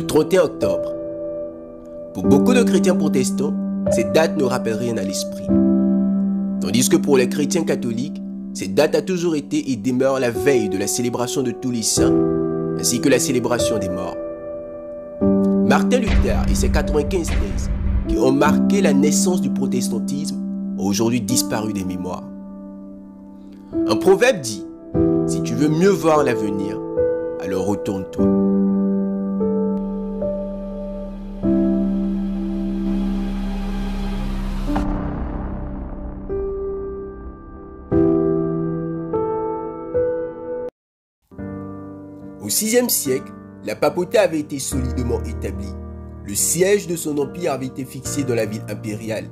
31 octobre. Pour beaucoup de chrétiens protestants, cette date ne rappelle rien à l'esprit. Tandis que pour les chrétiens catholiques, cette date a toujours été et demeure la veille de la célébration de tous les saints, ainsi que la célébration des morts. Martin Luther et ses 95 thèses, qui ont marqué la naissance du protestantisme, ont aujourd'hui disparu des mémoires. Un proverbe dit « Si tu veux mieux voir l'avenir, alors retourne-toi ». Au VIe siècle, la papauté avait été solidement établie. Le siège de son empire avait été fixé dans la ville impériale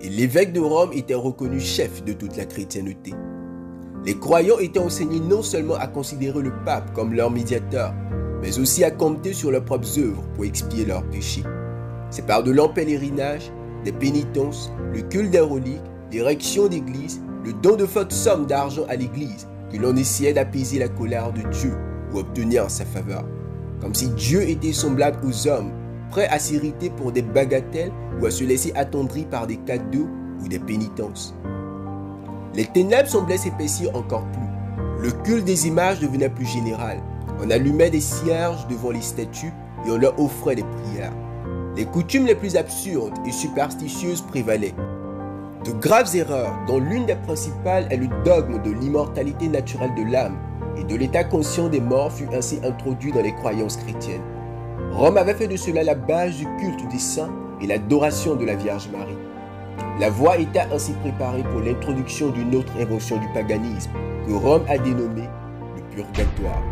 et l'évêque de Rome était reconnu chef de toute la chrétienté. Les croyants étaient enseignés non seulement à considérer le pape comme leur médiateur, mais aussi à compter sur leurs propres œuvres pour expier leurs péchés. C'est par de longs pèlerinages, des pénitences, le culte des reliques, l'érection d'églises, le don de fortes sommes d'argent à l'église que l'on essayait d'apaiser la colère de Dieu ou obtenir sa faveur. Comme si Dieu était semblable aux hommes, prêts à s'irriter pour des bagatelles ou à se laisser attendrir par des cadeaux ou des pénitences. Les ténèbres semblaient s'épaissir encore plus. Le culte des images devenait plus général. On allumait des cierges devant les statues et on leur offrait des prières. Les coutumes les plus absurdes et superstitieuses prévalaient. De graves erreurs, dont l'une des principales est le dogme de l'immortalité naturelle de l'âme et de l'état conscient des morts, fut ainsi introduit dans les croyances chrétiennes. Rome avait fait de cela la base du culte des saints et l'adoration de la Vierge Marie. La voie était ainsi préparée pour l'introduction d'une autre invention du paganisme que Rome a dénommée le purgatoire.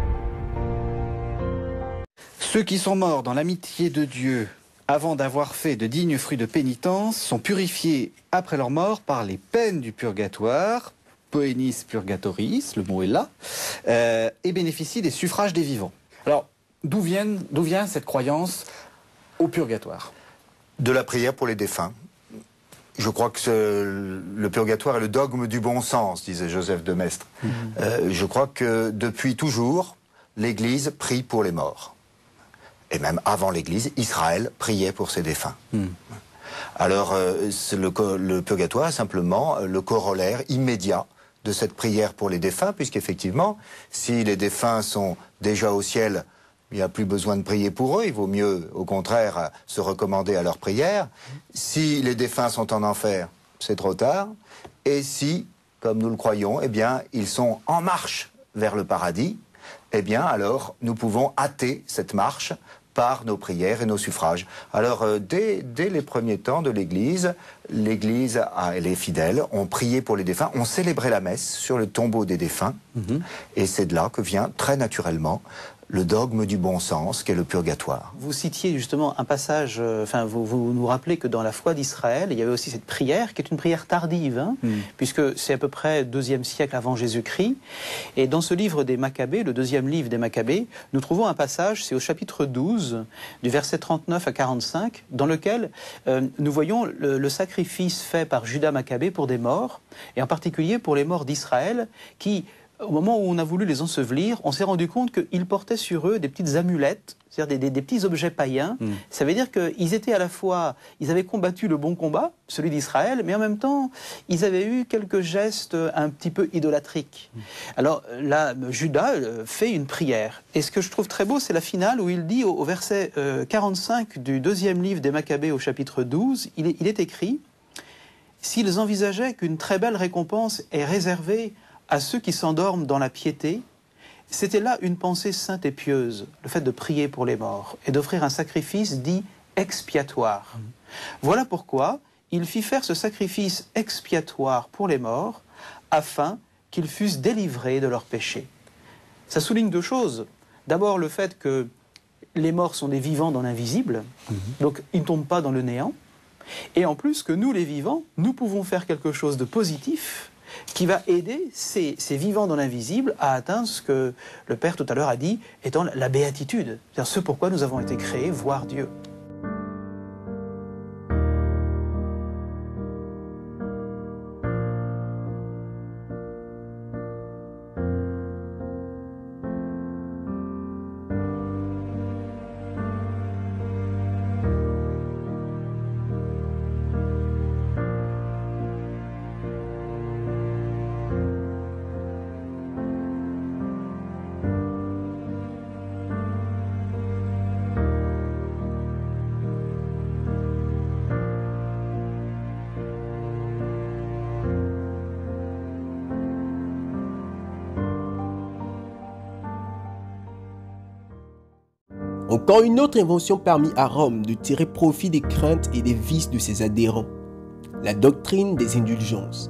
Ceux qui sont morts dans l'amitié de Dieu avant d'avoir fait de dignes fruits de pénitence sont purifiés après leur mort par les peines du purgatoire, poenis purgatoris, le mot est là, et bénéficient des suffrages des vivants. Alors, d'où vient cette croyance au purgatoire? De la prière pour les défunts. Je crois que le purgatoire est le dogme du bon sens, disait Joseph de Maistre. Je crois que depuis toujours, l'Église prie pour les morts. Et même avant l'Église, Israël priait pour ses défunts. Alors, le purgatoire est simplement le corollaire immédiat de cette prière pour les défunts, puisqu'effectivement, si les défunts sont déjà au ciel, il n'y a plus besoin de prier pour eux, il vaut mieux, au contraire, se recommander à leur prière. Si les défunts sont en enfer, c'est trop tard. Et si, comme nous le croyons, eh bien, ils sont en marche vers le paradis, eh bien, alors, nous pouvons hâter cette marche par nos prières et nos suffrages. Alors, dès les premiers temps de l'Église, l'Église et les fidèles ont prié pour les défunts, ont célébré la messe sur le tombeau des défunts, et c'est de là que vient très naturellement le dogme du bon sens, qui est le purgatoire. Vous citiez justement un passage, vous nous rappelez que dans la foi d'Israël, il y avait aussi cette prière, qui est une prière tardive, puisque c'est à peu près 2e siècle avant Jésus-Christ. Et dans ce livre des Maccabées, le 2e livre des Maccabées, nous trouvons un passage, c'est au chapitre 12, du verset 39 à 45, dans lequel nous voyons le sacrifice fait par Judas Maccabée pour des morts, et en particulier pour les morts d'Israël, qui, au moment où on a voulu les ensevelir, on s'est rendu compte qu'ils portaient sur eux des petites amulettes, c'est-à-dire des petits objets païens. Ça veut dire qu'ils étaient à la fois, ils avaient combattu le bon combat, celui d'Israël, mais en même temps, ils avaient eu quelques gestes un petit peu idolâtriques. Alors là, Judas fait une prière. Et ce que je trouve très beau, c'est la finale où il dit au verset 45 du 2e livre des Maccabées au chapitre 12, il est écrit « S'ils envisageaient qu'une très belle récompense est réservée à ceux qui s'endorment dans la piété, c'était là une pensée sainte et pieuse, le fait de prier pour les morts et d'offrir un sacrifice dit expiatoire. Voilà pourquoi il fit faire ce sacrifice expiatoire pour les morts, afin qu'ils fussent délivrés de leurs péchés. » Ça souligne deux choses. D'abord le fait que les morts sont des vivants dans l'invisible, donc ils ne tombent pas dans le néant, et en plus que nous les vivants, nous pouvons faire quelque chose de positif qui va aider ces vivants dans l'invisible à atteindre ce que le Père tout à l'heure a dit étant la béatitude, c'est-à-dire ce pourquoi nous avons été créés, voir Dieu. Encore une autre invention permit à Rome de tirer profit des craintes et des vices de ses adhérents. La doctrine des indulgences.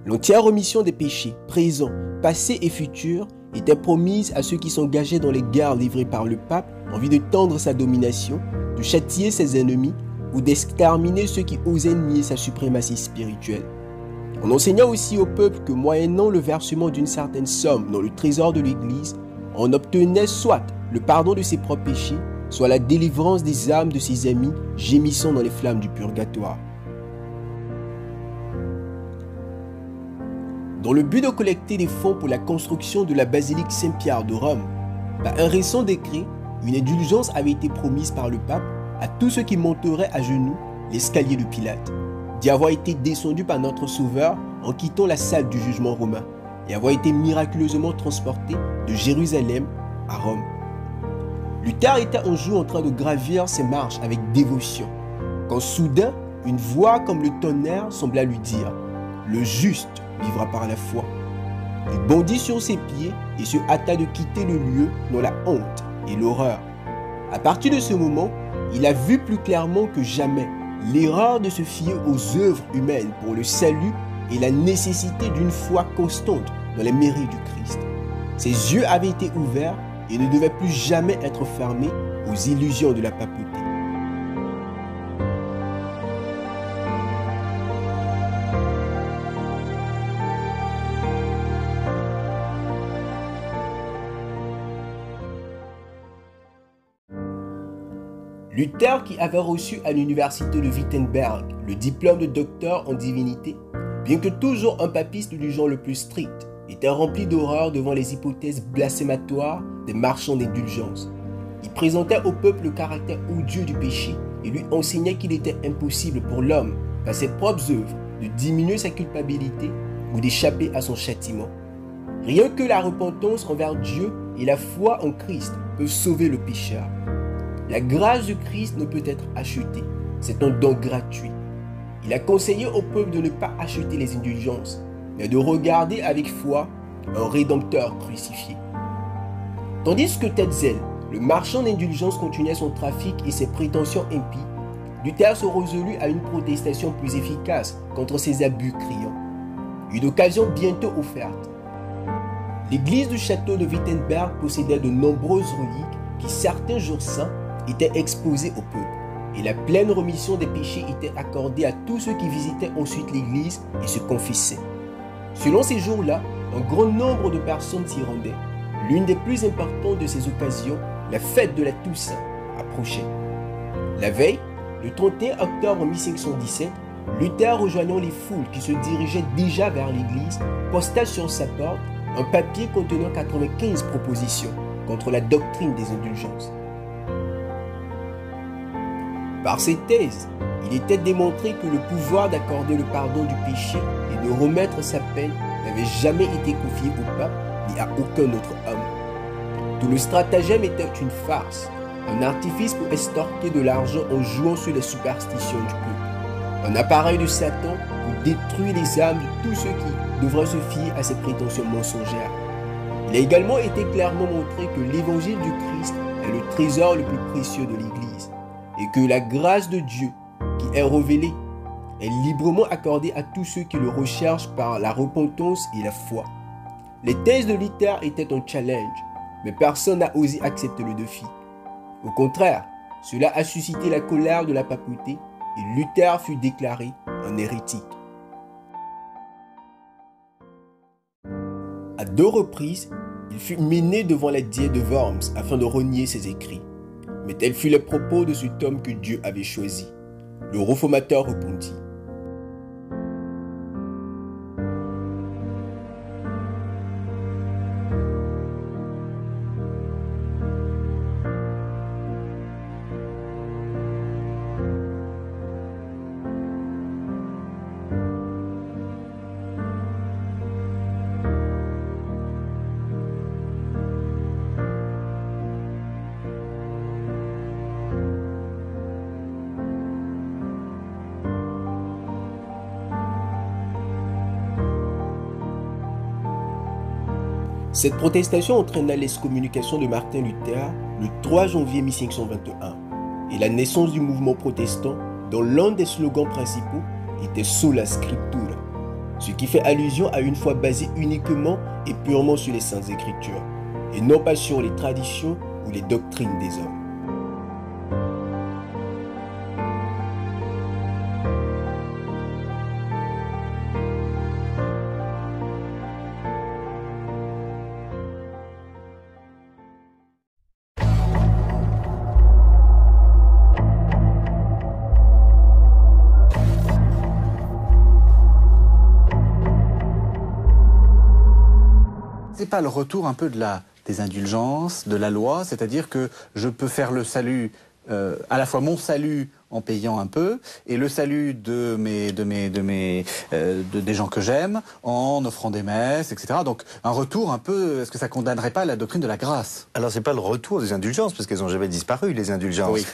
L'entière remission des péchés, présents, passés et futurs, était promise à ceux qui s'engageaient dans les guerres livrées par le pape en vue de tendre sa domination, de châtier ses ennemis ou d'exterminer ceux qui osaient nier sa suprématie spirituelle. On enseigna aussi au peuple que moyennant le versement d'une certaine somme dans le trésor de l'Église, on obtenait soit le pardon de ses propres péchés, soit la délivrance des âmes de ses amis gémissant dans les flammes du purgatoire. Dans le but de collecter des fonds pour la construction de la basilique Saint-Pierre de Rome, par un récent décret, une indulgence avait été promise par le pape à tous ceux qui monteraient à genoux l'escalier de Pilate, d'y avoir été descendu par notre Sauveur en quittant la salle du jugement romain et avoir été miraculeusement transporté de Jérusalem à Rome. Luther était un jour en train de gravir ses marches avec dévotion, quand soudain, une voix comme le tonnerre sembla lui dire « Le juste vivra par la foi ». Il bondit sur ses pieds et se hâta de quitter le lieu dans la honte et l'horreur. À partir de ce moment, il a vu plus clairement que jamais l'erreur de se fier aux œuvres humaines pour le salut et la nécessité d'une foi constante dans les mérites du Christ. Ses yeux avaient été ouverts et ne devaient plus jamais être fermés aux illusions de la papauté. Luther, qui avait reçu à l'université de Wittenberg le diplôme de docteur en divinité, bien que toujours un papiste du genre le plus strict, était rempli d'horreur devant les hypothèses blasphématoires des marchands d'indulgence. Il présentait au peuple le caractère odieux du péché et lui enseignait qu'il était impossible pour l'homme, par ses propres œuvres, de diminuer sa culpabilité ou d'échapper à son châtiment. Rien que la repentance envers Dieu et la foi en Christ peuvent sauver le pécheur. La grâce de Christ ne peut être achetée, c'est un don gratuit. Il a conseillé au peuple de ne pas acheter les indulgences, mais de regarder avec foi un Rédempteur crucifié. Tandis que Tetzel, le marchand d'indulgences, continuait son trafic et ses prétentions impies, Luther se résolut à une protestation plus efficace contre ses abus criants. Une occasion bientôt offerte. L'église du château de Wittenberg possédait de nombreuses reliques qui, certains jours saints, étaient exposées au peuple, et la pleine remission des péchés était accordée à tous ceux qui visitaient ensuite l'église et se confessaient. Selon ces jours-là, un grand nombre de personnes s'y rendaient. L'une des plus importantes de ces occasions, la fête de la Toussaint, approchait. La veille, le 31 octobre 1517, Luther, rejoignant les foules qui se dirigeaient déjà vers l'église, posta sur sa porte un papier contenant 95 propositions contre la doctrine des indulgences. Par ces thèses, il était démontré que le pouvoir d'accorder le pardon du péché et de remettre sa peine n'avait jamais été confié au pape ni à aucun autre homme. Tout le stratagème était une farce, un artifice pour extorquer de l'argent en jouant sur les superstitions du peuple, un appareil de Satan pour détruire les âmes de tous ceux qui devraient se fier à ses prétentions mensongères. Il a également été clairement montré que l'évangile du Christ est le trésor le plus précieux de l'Église, et que la grâce de Dieu qui est révélée est librement accordée à tous ceux qui le recherchent par la repentance et la foi. Les thèses de Luther étaient un challenge, mais personne n'a osé accepter le défi. Au contraire, cela a suscité la colère de la papauté et Luther fut déclaré un hérétique. À 2 reprises, il fut mené devant la diète de Worms afin de renier ses écrits. Mais tels furent les propos de cet homme que Dieu avait choisi. Le réformateur répondit. Cette protestation entraîna l'excommunication de Martin Luther le 3 janvier 1521 et la naissance du mouvement protestant dont l'un des slogans principaux était Sola Scriptura, ce qui fait allusion à une foi basée uniquement et purement sur les Saintes Écritures, et non pas sur les traditions ou les doctrines des hommes. C'est pas le retour un peu des indulgences, de la loi, c'est-à-dire que je peux faire le salut, à la fois mon salut en payant un peu, et le salut des gens que j'aime en offrant des messes, etc. Donc un retour un peu, est-ce que ça condamnerait pas la doctrine de la grâce? Alors c'est pas le retour des indulgences, parce qu'elles n'ont jamais disparu, les indulgences. Oui.